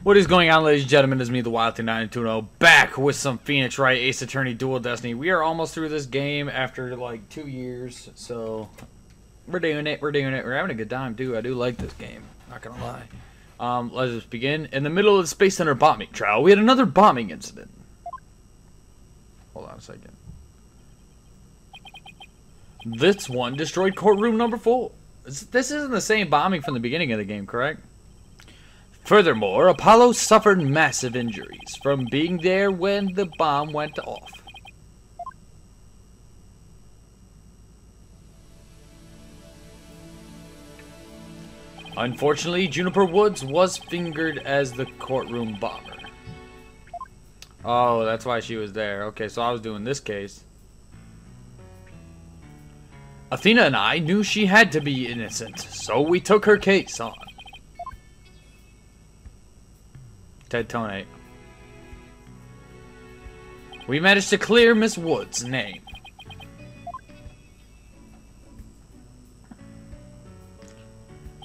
What is going on, ladies and gentlemen? It's me, the Wild 920, back with some Phoenix Wright Ace Attorney Dual Destiny. We are almost through this game after like 2 years, so we're doing it. We're having a good time, too. I do like this game, not gonna lie. Let's just begin. In the middle of the Space Center bombing trial, we had another bombing incident. Hold on a second. This one destroyed courtroom number 4. This isn't the same bombing from the beginning of the game, correct? Furthermore, Apollo suffered massive injuries from being there when the bomb went off. Unfortunately, Juniper Woods was fingered as the courtroom bomber. Oh, that's why she was there. Okay, so I was doing this case. Athena and I knew she had to be innocent, so we took her case on. Ted Tonate. We managed to clear Miss Wood's name.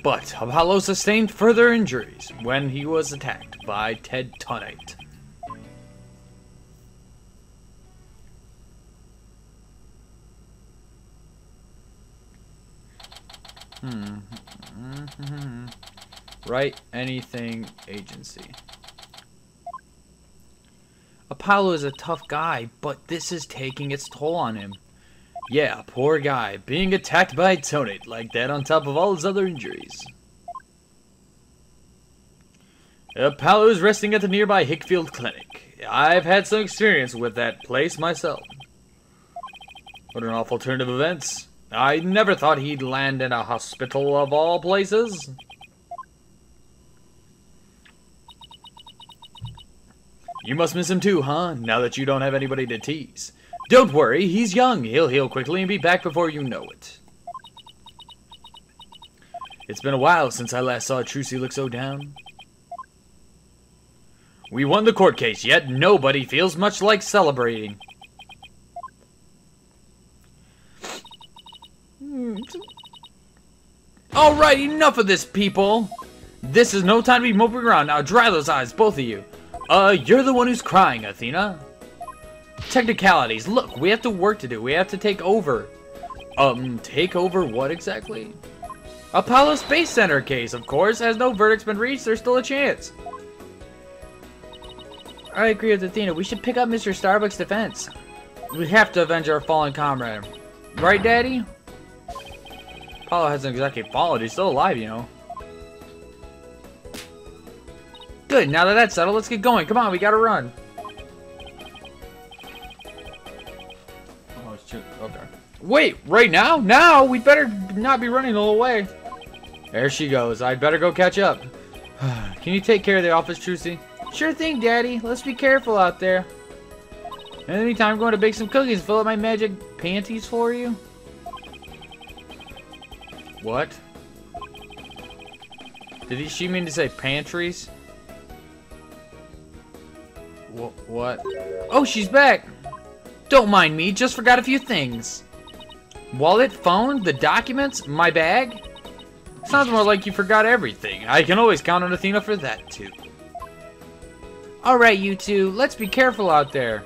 But Apollo sustained further injuries when he was attacked by Ted Tonate. Write anything agency. Apollo is a tough guy, but this is taking its toll on him. Yeah, poor guy, being attacked by Tonate like that on top of all his other injuries. Apollo is resting at the nearby Hickfield Clinic. I've had some experience with that place myself. What an awful turn of events. I never thought he'd land in a hospital of all places. You must miss him too, huh? Now that you don't have anybody to tease. Don't worry, he's young. He'll heal quickly and be back before you know it. It's been a while since I last saw Trucy look so down. We won the court case, yet nobody feels much like celebrating. Alright, enough of this, people. This is no time to be moping around. Now dry those eyes, both of you. You're the one who's crying, Athena. Technicalities. Look, we have to work to do. We have to take over. Take over what exactly? Apollo Space Center case, of course. As no verdict's been reached, there's still a chance. I agree with Athena. We should pick up Mr. Starbuck's defense. We have to avenge our fallen comrade. Right, Daddy? Apollo hasn't exactly fallen. He's still alive, you know. Good, now that that's settled, let's get going. Come on, we gotta run. Oh, shoot. Okay. Wait, right now? Now? We'd better not be running the whole way. There she goes. I'd better go catch up. Can you take care of the office, Trucy? Sure thing, Daddy. Let's be careful out there. In the meantime, I'm going to bake some cookies and fill up my magic panties for you. What? Did she mean to say pantries? What? Oh, she's back! Don't mind me, just forgot a few things. Wallet, phone, the documents, my bag? Sounds more like you forgot everything. I can always count on Athena for that, too. Alright, you two, let's be careful out there.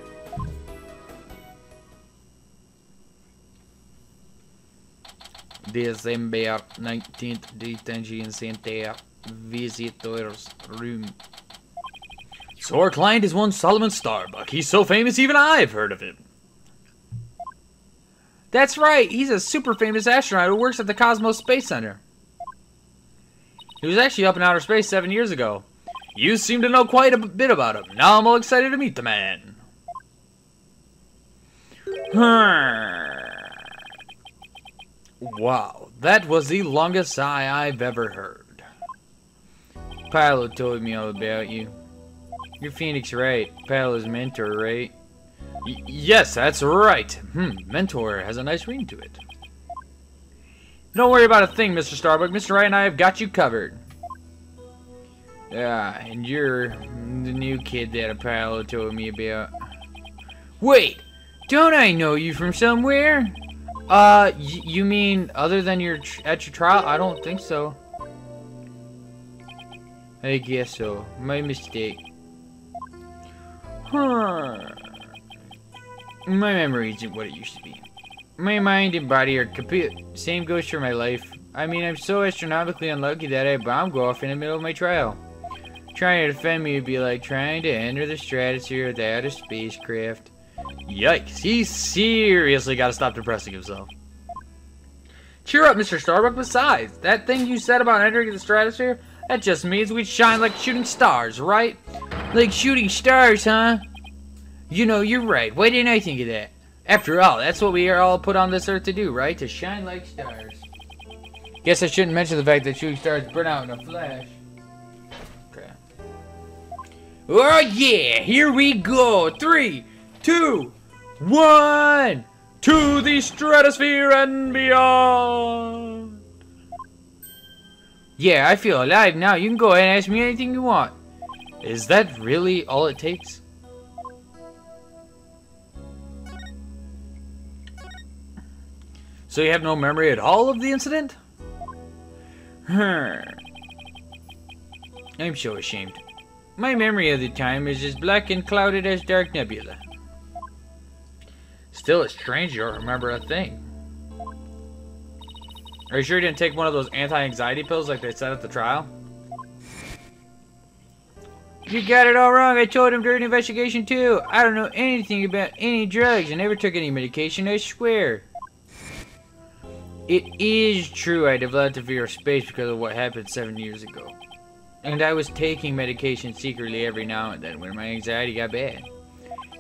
December 19th, detention center, visitors room. So our client is one Sullivan Starbuck. He's so famous even I've heard of him. That's right, he's a super famous astronaut who works at the Cosmos Space Center. He was actually up in outer space 7 years ago. You seem to know quite a bit about him. Now I'm all excited to meet the man. Wow, that was the longest sigh I've ever heard. Pilot told me all about you. You're Phoenix Wright, Paolo's mentor, right? Yes, that's right. Mentor has a nice ring to it. Don't worry about a thing, Mr. Starbuck. Mr. Wright and I have got you covered. Yeah, and you're the new kid that Paolo told me about. Wait, don't I know you from somewhere? You mean other than at your trial? I don't think so. I guess so. My mistake. Huh. My memory isn't what it used to be. My mind and body are complete. Same goes for my life. I mean, I'm so astronomically unlucky that I bomb go off in the middle of my trial. Trying to defend me would be like trying to enter the stratosphere without a spacecraft. Yikes, he's seriously got to stop depressing himself. Cheer up, Mr. Starbuck. Besides, that thing you said about entering the stratosphere, that just means we'd shine like shooting stars, right? Like shooting stars, huh? You know, you're right. Why didn't I think of that? After all, that's what we are all put on this earth to do, right? To shine like stars. Guess I shouldn't mention the fact that shooting stars burn out in a flash. Okay. Oh yeah, here we go. 3, 2, 1. To the stratosphere and beyond. Yeah, I feel alive now. You can go ahead and ask me anything you want. Is that really all it takes? So you have no memory at all of the incident? I'm so ashamed. My memory of the time is as black and clouded as dark nebula. Still, it's strange you don't remember a thing. Are you sure you didn't take one of those anti-anxiety pills like they said at the trial? You got it all wrong. I told him during the investigation too. I don't know anything about any drugs. I never took any medication, I swear. It is true I developed a fear of space because of what happened 7 years ago. And I was taking medication secretly every now and then when my anxiety got bad.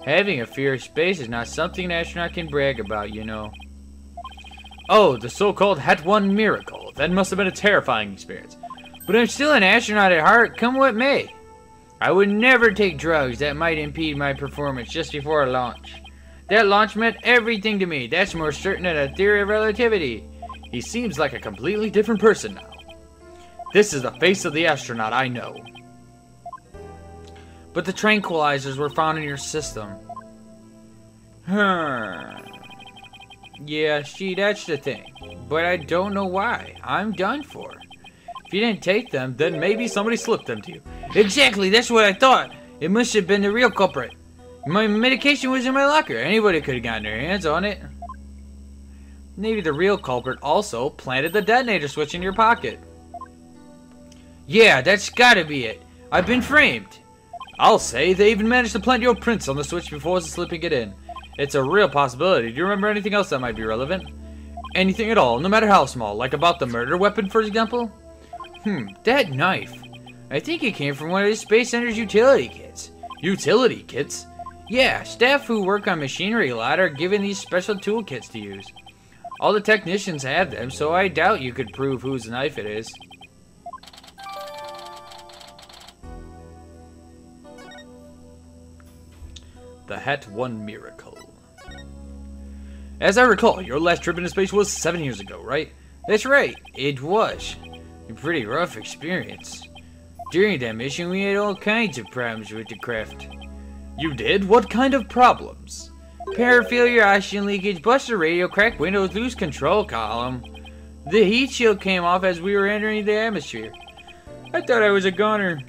Having a fear of space is not something an astronaut can brag about, you know. Oh, the so-called Het 1 miracle. That must have been a terrifying experience. But I'm still an astronaut at heart, come what may. I would never take drugs that might impede my performance just before a launch. That launch meant everything to me. That's more certain than a theory of relativity. He seems like a completely different person now. This is the face of the astronaut I know. But the tranquilizers were found in your system. Yeah, see, that's the thing. But I don't know why. I'm done for. If you didn't take them, then maybe somebody slipped them to you. Exactly, that's what I thought. It must have been the real culprit. My medication was in my locker. Anybody could have gotten their hands on it. Maybe the real culprit also planted the detonator switch in your pocket. Yeah, that's gotta be it. I've been framed. I'll say they even managed to plant your prints on the switch before slipping it in. It's a real possibility. Do you remember anything else that might be relevant? Anything at all, no matter how small, like about the murder weapon, for example? That knife. I think it came from one of the Space Center's utility kits. Utility kits? Yeah, staff who work on machinery a lot are given these special toolkits to use. All the technicians have them, so I doubt you could prove whose knife it is. The Het 1 miracle. As I recall, your last trip into space was 7 years ago, right? That's right, it was. A pretty rough experience. During that mission, we had all kinds of problems with the craft. You did? What kind of problems? Power failure, oxygen leakage, busted radio, cracked windows, loose control column. The heat shield came off as we were entering the atmosphere. I thought I was a goner.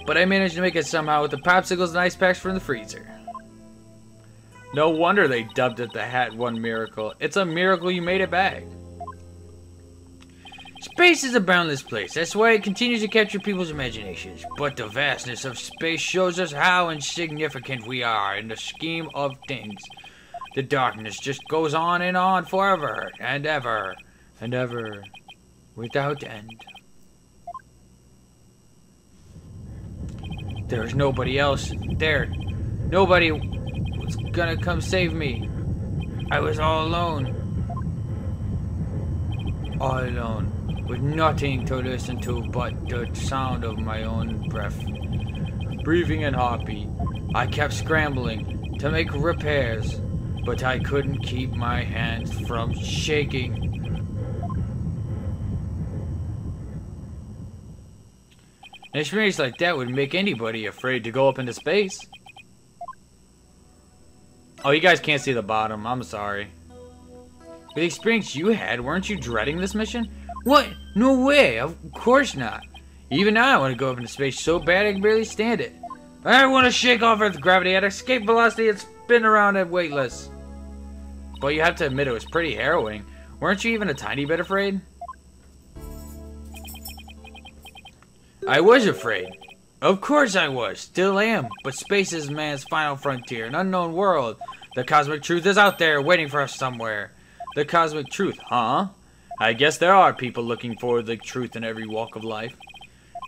But I managed to make it somehow with the popsicles and ice packs from the freezer. No wonder they dubbed it the Het 1 miracle. It's a miracle you made it back. Space is a boundless place. That's why it continues to capture people's imaginations. But the vastness of space shows us how insignificant we are in the scheme of things. The darkness just goes on forever and ever and ever without end. There's nobody else there. Nobody was gonna come save me. I was all alone. All alone. With nothing to listen to but the sound of my own breath. Breathing and heartbeat. I kept scrambling to make repairs, but I couldn't keep my hands from shaking. An experience like that would make anybody afraid to go up into space. Oh, you guys can't see the bottom. I'm sorry. With the experience you had, weren't you dreading this mission? What? No way. Of course not. Even now, I want to go up into space so bad I can barely stand it. I want to shake off Earth gravity at escape velocity and spin around at weightless. But you have to admit it was pretty harrowing. Weren't you even a tiny bit afraid? I was afraid. Of course I was. Still am. But space is man's final frontier, an unknown world. The cosmic truth is out there, waiting for us somewhere. The cosmic truth, huh? I guess there are people looking for the truth in every walk of life.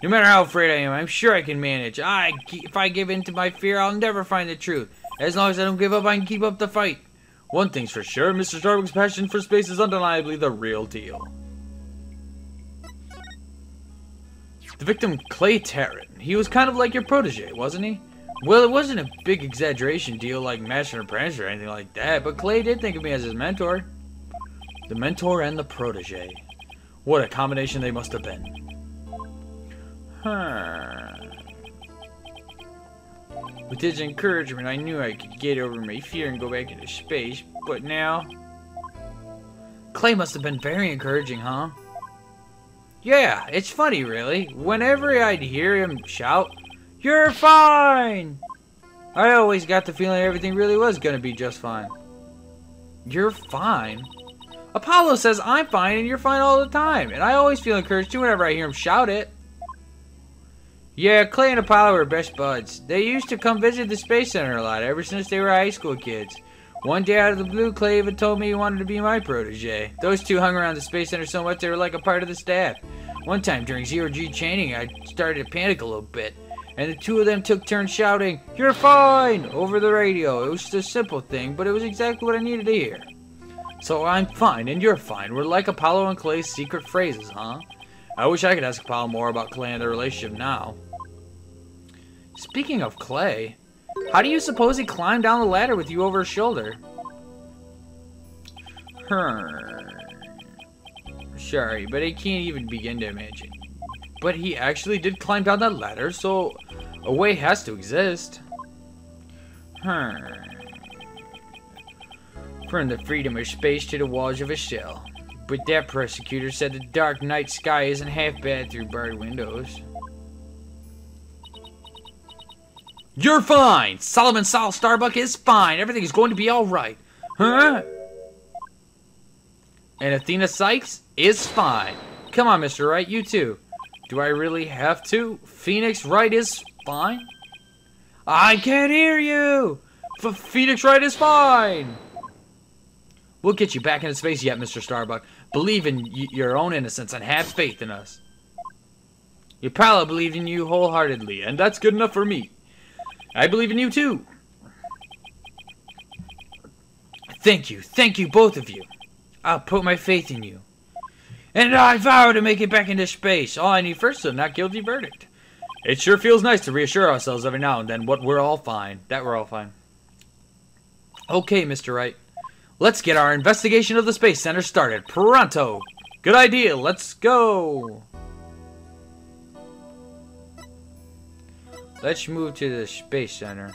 No matter how afraid I am, I'm sure I can manage. If I give in to my fear, I'll never find the truth. As long as I don't give up, I can keep up the fight. One thing's for sure, Mr. Starbuck's passion for space is undeniably the real deal. The victim, Clay Terran. He was kind of like your protege, wasn't he? Well, it wasn't a big exaggeration deal like Master and Apprentice or anything like that, but Clay did think of me as his mentor. The mentor and the protege. What a combination they must have been. With his encouragement, I knew I could get over my fear and go back into space, but now... Clay must have been very encouraging, huh? Yeah, it's funny, really. Whenever I'd hear him shout, "You're fine!" I always got the feeling everything really was gonna be just fine. You're fine? Apollo says I'm fine and you're fine all the time, and I always feel encouraged too whenever I hear him shout it. Yeah, Clay and Apollo were best buds. They used to come visit the Space Center a lot ever since they were high school kids. One day out of the blue, Clay even told me he wanted to be my protege. Those two hung around the Space Center so much they were like a part of the staff. One time during zero-G training, I started to panic a little bit, and the two of them took turns shouting, "You're fine!" over the radio. It was just a simple thing, but it was exactly what I needed to hear. So I'm fine and you're fine. We're like Apollo and Clay's secret phrases, huh? I wish I could ask Apollo more about Clay and their relationship now. Speaking of Clay, how do you suppose he climbed down the ladder with you over his shoulder? Sorry, but I can't even begin to imagine. But he actually did climb down that ladder, so a way has to exist. From the freedom of space to the walls of a cell. But that prosecutor said the dark night sky isn't half bad through barred windows. You're fine! Sullivan Starbuck is fine! Everything is going to be alright. Huh? And Athena Sykes is fine. Come on, Mr. Wright, you too. Do I really have to? Phoenix Wright is fine? I can't hear you! Phoenix Wright is fine! We'll get you back into space yet, Mr. Starbuck. Believe in your own innocence and have faith in us. Your pal believed in you wholeheartedly, and that's good enough for me. I believe in you too. Thank you, both of you. I'll put my faith in you. And I vow to make it back into space. All I need first is a not guilty verdict. It sure feels nice to reassure ourselves every now and then that we're all fine. Okay, Mr. Wright. Let's get our investigation of the Space Center started. Pronto! Good idea, let's go! Let's move to the Space Center.